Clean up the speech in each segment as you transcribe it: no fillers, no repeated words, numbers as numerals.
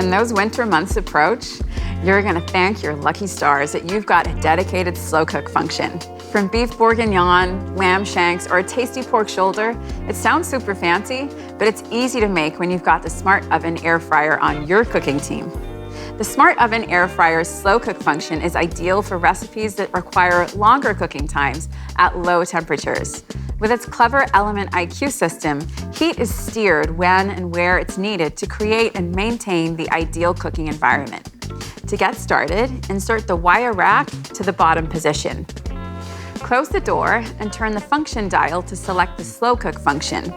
When those winter months approach, you're gonna thank your lucky stars that you've got a dedicated slow cook function. From beef bourguignon, lamb shanks, or a tasty pork shoulder, it sounds super fancy, but it's easy to make when you've got the Smart Oven air fryer on your cooking team. The Smart Oven air fryer's slow cook function is ideal for recipes that require longer cooking times at low temperatures. With its clever Element IQ system, heat is steered when and where it's needed to create and maintain the ideal cooking environment. To get started, insert the wire rack to the bottom position. Close the door and turn the function dial to select the slow cook function.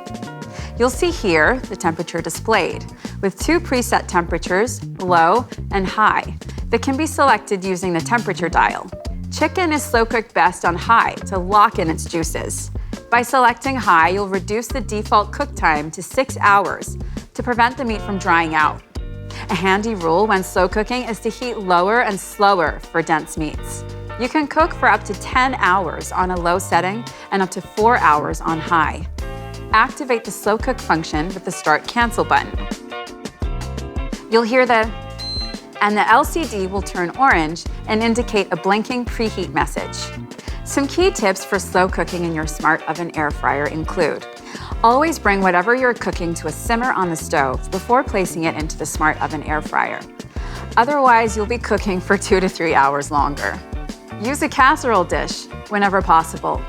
You'll see here the temperature displayed, with two preset temperatures, low and high, that can be selected using the temperature dial. Chicken is slow cooked best on high to lock in its juices. By selecting high, you'll reduce the default cook time to 6 hours to prevent the meat from drying out. A handy rule when slow cooking is to heat lower and slower for dense meats. You can cook for up to 10 hours on a low setting and up to 4 hours on high. Activate the slow cook function with the Start Cancel button. You'll hear the LCD will turn orange and indicate a blinking preheat message. Some key tips for slow cooking in your Smart Oven air fryer include: always bring whatever you're cooking to a simmer on the stove before placing it into the Smart Oven air fryer. Otherwise, you'll be cooking for 2 to 3 hours longer. Use a casserole dish whenever possible.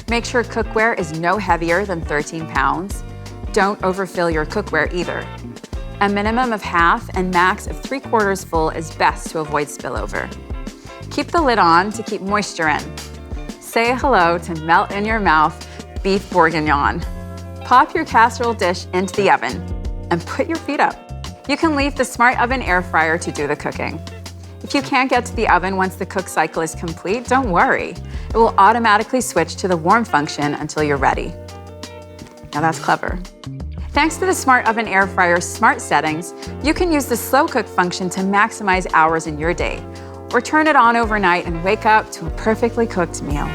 Make sure cookware is no heavier than 13 pounds. Don't overfill your cookware either. A minimum of half and max of 3/4 full is best to avoid spillover. Keep the lid on to keep moisture in. Say hello to melt in your mouth beef bourguignon. Pop your casserole dish into the oven and put your feet up. You can leave the Smart Oven air fryer to do the cooking. If you can't get to the oven once the cook cycle is complete, don't worry. It will automatically switch to the warm function until you're ready. Now that's clever. Thanks to the Smart Oven air fryer's smart settings, you can use the slow cook function to maximize hours in your day, or turn it on overnight and wake up to a perfectly cooked meal.